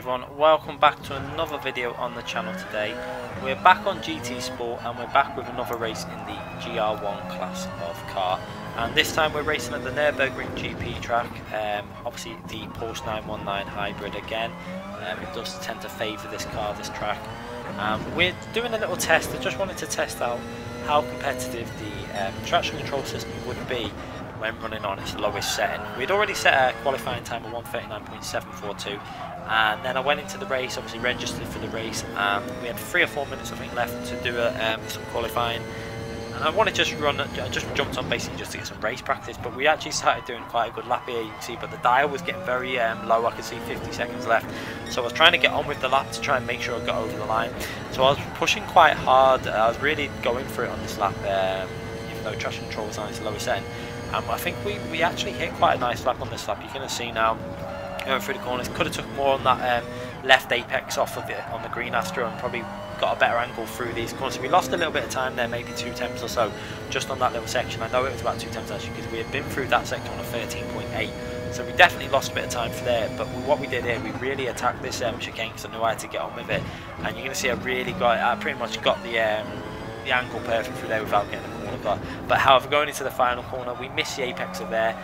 everyone, welcome back to another video on the channel today. We're back on GT Sport and we're back with another race in the GR1 class of car. And this time we're racing at the Nurburgring GP track, obviously the Porsche 919 hybrid again. It does tend to favour this car, this track. We're doing a little test. I just wanted to test out how competitive the traction control system would be when running on its lowest setting. We'd already set a qualifying time of 1:39.742, and then I went into the race, obviously registered for the race, and we had 3 or 4 minutes I think left to do some qualifying. And I wanted to just run, I just jumped on basically just to get some race practice, but we actually started doing quite a good lap here, you can see, but the dial was getting very low. I could see 50 seconds left, so I was trying to get on with the lap to try and make sure I got over the line. So I was pushing quite hard, I was really going for it on this lap, even though traction control was on its lowest setting. I think we actually hit quite a nice lap on this lap. You're going to see now, going through the corners, could have took more on that left apex off of it on the green after, and probably got a better angle through these corners. So we lost a little bit of time there, maybe 2 tenths or so, just on that little section. I know it was about 2 tenths actually, because we had been through that section on a 13.8. So we definitely lost a bit of time for there, but what we did here, we really attacked this chicane because I knew I had to get on with it. And you're going to see I pretty much got the angle perfect through there without getting the corner cut. But however, going into the final corner, we missed the apex of there,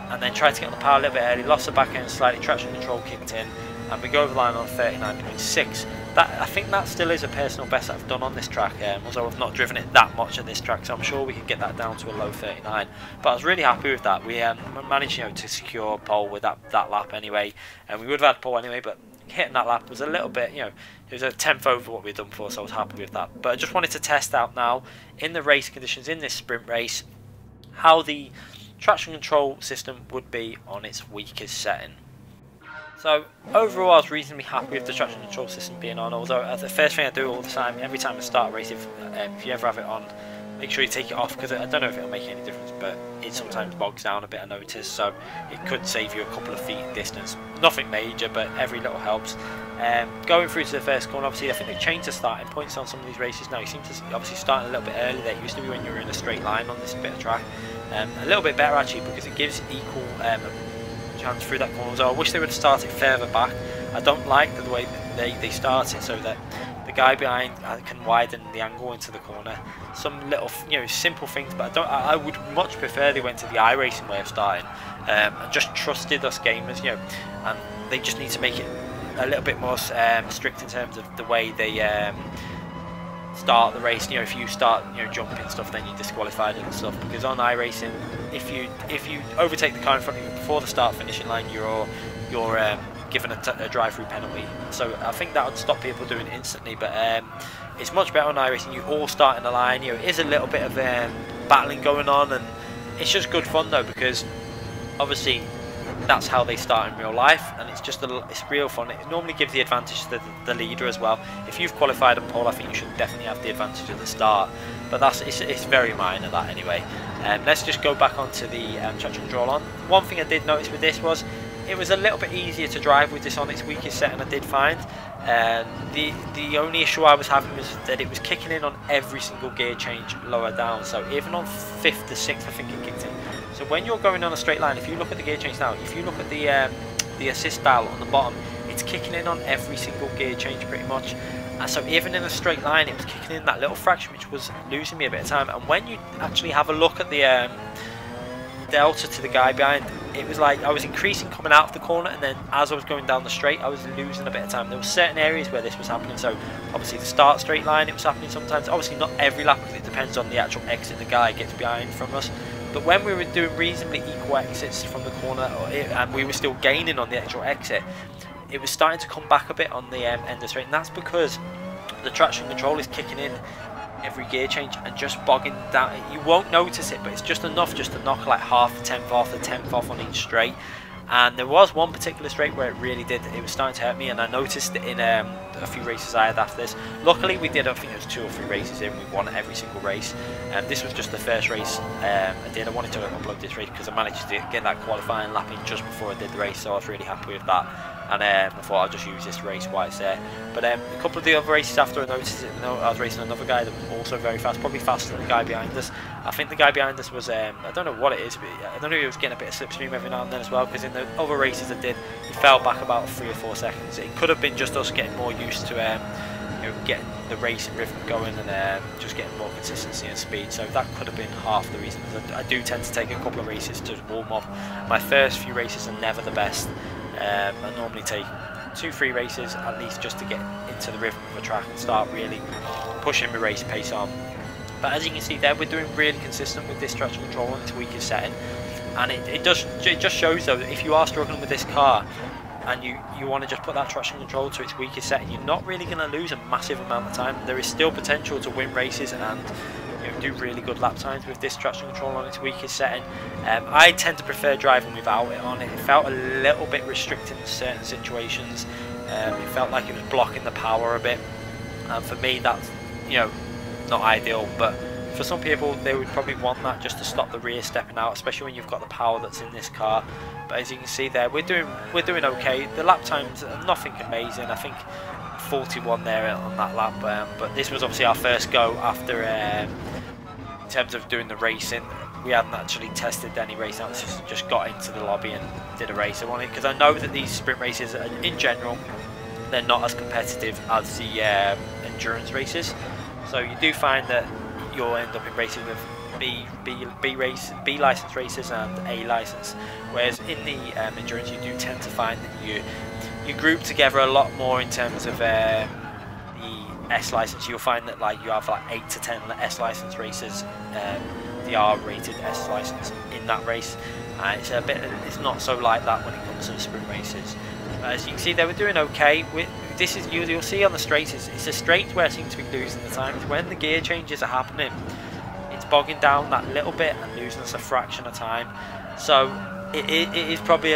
and then tried to get on the power a little bit early, lost the back end slightly, traction control kicked in, and we go over the line on 39.6. I think that still is a personal best that I've done on this track, although I've not driven it that much at this track, so I'm sure we can get that down to a low 39. But I was really happy with that. We managed to secure pole with that lap anyway, and we would have had pole anyway, but hitting that lap was a little bit, it was a tenth over what we'd done before, so I was happy with that. But I just wanted to test out now, in the race conditions, in this sprint race, how the traction control system would be on its weakest setting. So overall I was reasonably happy with the traction control system being on, although the first thing I do all the time, every time I start a race, if you ever have it on, make sure you take it off, because I don't know if it'll make any difference, but it sometimes bogs down a bit, I notice, so it could save you a couple of feet in distance. Nothing major, but every little helps. Going through to the first corner, obviously I think they've changed the starting points on some of these races now. You seem to obviously start a little bit early. There used to be when you were in a straight line on this bit of track. A little bit better actually, because it gives equal chance through that corner. So I wish they would have started further back. I don't like the way that they start it, so that the guy behind can widen the angle into the corner. Some little simple things, but I would much prefer they went to the iRacing way of starting, and just trusted us gamers, and they just need to make it a little bit more strict in terms of the way they start the race. If you start jumping stuff, then you're disqualified and stuff, because on iRacing, if you overtake the car in front of you before the start finishing line, you're given a drive-through penalty. So I think that would stop people doing it instantly, but it's much better on iRacing. You all start in the line. It is a little bit of battling going on, and it's just good fun though, because obviously that's how they start in real life, and it's real fun. It normally gives the advantage to the leader as well. If you've qualified on pole, I think you should definitely have the advantage at the start, but it's very minor that anyway. Let's just go back onto the traction control on. One thing I did notice with this was it was a little bit easier to drive with this on its weakest setting, I did find. The only issue I was having was that it was kicking in on every single gear change lower down, so even on 5th to 6th I think it kicked in. So when you're going on a straight line, if you look at the gear change now, if you look at the assist dial on the bottom, it's kicking in on every single gear change pretty much. And so even in a straight line, it was kicking in that little fraction, which was losing me a bit of time. And when you actually have a look at the delta to the guy behind, it was like I was increasing coming out of the corner, and then as I was going down the straight, I was losing a bit of time. There were certain areas where this was happening, so obviously the start straight line, it was happening sometimes. Obviously not every lap, because it depends on the actual exit the guy gets behind from us. But when we were doing reasonably equal exits from the corner, and we were still gaining on the actual exit, it was starting to come back a bit on the end of the straight, and that's because the traction control is kicking in every gear change and just bogging down. You won't notice it, but it's just enough just to knock like half a tenth off on each straight. And there was one particular straight where it was starting to hurt me, and I noticed it in a few races I had after this. Luckily we did, I think it was 2 or 3 races in, we won every single race, and this was just the first race I did. I wanted to upload this race because I managed to get that qualifying lap in just before I did the race, so I was really happy with that. and I thought I'll just use this race while it's there. But a couple of the other races after I noticed it, I was racing another guy that was also very fast, probably faster than the guy behind us. I think the guy behind us was, I don't know what it is, but I don't know if he was getting a bit of slipstream every now and then as well, because in the other races I did, he fell back about 3 or 4 seconds. It could have been just us getting more used to getting the racing rhythm going and just getting more consistency and speed. So that could have been half the reason. I do tend to take a couple of races to warm up. My first few races are never the best. I normally take 2-3 races at least just to get into the rhythm of a track and start really pushing my race pace on. But as you can see there, we're doing really consistent with this traction control on its weakest setting, and it just shows though that if you are struggling with this car and you want to just put that traction control to its weakest setting, you're not really going to lose a massive amount of time. There is still potential to win races and do really good lap times with this traction control on its weakest setting. I tend to prefer driving without it on. It felt a little bit restricting in certain situations. It felt like it was blocking the power a bit, and for me that's not ideal, but for some people they would probably want that just to stop the rear stepping out, especially when you've got the power that's in this car. But as you can see there, we're doing okay. The lap times are nothing amazing. I think 41 there on that lap, but this was obviously our first go after in terms of doing the racing. We hadn't actually tested any race out, just got into the lobby and did a race. I wanted, because I know that these sprint races in general, they're not as competitive as the endurance races. So you do find that you'll end up in races with B license races and A license, whereas in the endurance you do tend to find that you group together a lot more in terms of the S license. You'll find that you have 8 to 10 S license races, the R rated S license in that race. It's not so like that when it comes to the sprint races. As you can see there, we're doing okay. You'll see on the straights, it's the straights where I seem to be losing the time. It's when the gear changes are happening, it's bogging down that little bit and losing us a fraction of time. So it is probably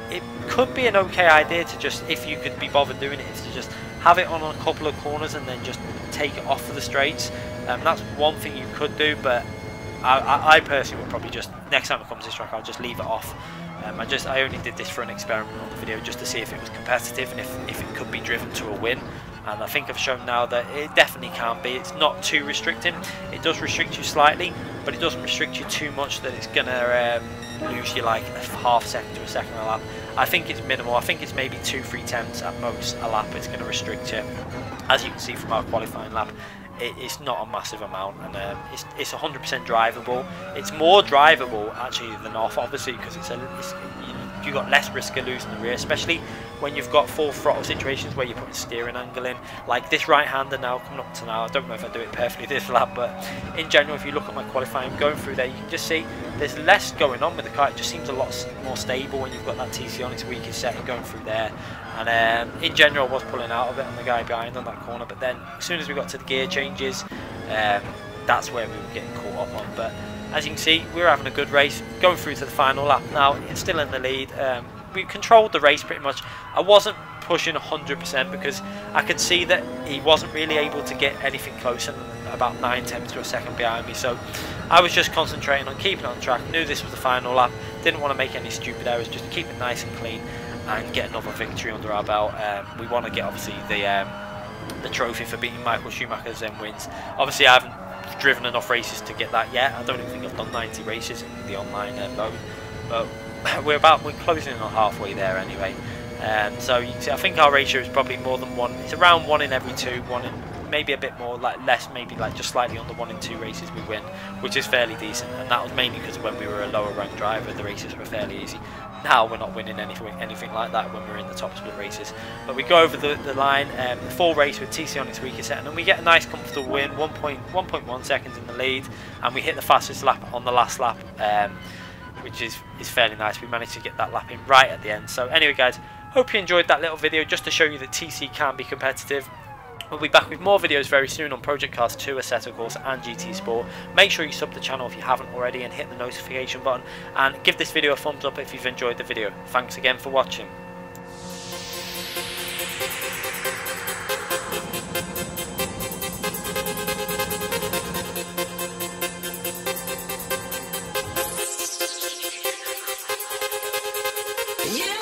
it could be an okay idea to just, if you could be bothered doing it, is to just have it on a couple of corners and then just take it off for the straights. That's one thing you could do, but I personally would probably just, next time it comes to this track, I'll just leave it off. I only did this for an experiment on the video just to see if it was competitive and if it could be driven to a win. And I think I've shown now that it definitely can be. It's not too restricting. It does restrict you slightly, but it doesn't restrict you too much that it's going to lose you like a half second to a second a lap. I think it's minimal. I think it's maybe 2-3 tenths at most a lap it's going to restrict you. As you can see from our qualifying lap, it's not a massive amount, and it's 100% drivable. It's more drivable actually than off, obviously, because you've got less risk of losing the rear, especially when you've got full throttle situations where you're putting steering angle in. Like this right-hander now, coming up to now, I don't know if I do it perfectly this lap, but in general, if you look at my qualifying going through there, you can just see there's less going on with the car. It just seems a lot more stable when you've got that TC on its weakest setting going through there. And in general, I was pulling out of it on the guy behind on that corner, but then as soon as we got to the gear changes, that's where we were getting caught up on. But as you can see, we were having a good race going through to the final lap. Now it's still in the lead. We controlled the race pretty much. I wasn't pushing 100% because I could see that he wasn't really able to get anything closer than about 9 tenths to a second behind me. So I was just concentrating on keeping on track. Knew this was the final lap. Didn't want to make any stupid errors. Just keep it nice and clean and get another victory under our belt. We want to get obviously the trophy for beating Michael Schumacher's wins. Obviously, I haven't driven enough races to get that yet. I don't even think I've done 90 races in the online mode, but we're closing in on halfway there anyway. So you can see, I think our ratio is probably more than one. It's around 1 in every 2, 1 in maybe a bit more, less, maybe just slightly under 1 in 2 races we win, which is fairly decent. And that was mainly because when we were a lower ranked driver, the races were fairly easy. Now we're not winning anything like that when we're in the top split races. But we go over the line, the full race with TC on its weakest setting, and we get a nice comfortable win, 1.1 seconds in the lead, and we hit the fastest lap on the last lap, which is fairly nice. We managed to get that lap in right at the end. So anyway guys, hope you enjoyed that little video just to show you that TC can be competitive. We'll be back with more videos very soon on Project Cars 2, Assetto Corsa and GT Sport. Make sure you sub the channel if you haven't already and hit the notification button, and give this video a thumbs up if you've enjoyed the video. Thanks again for watching. You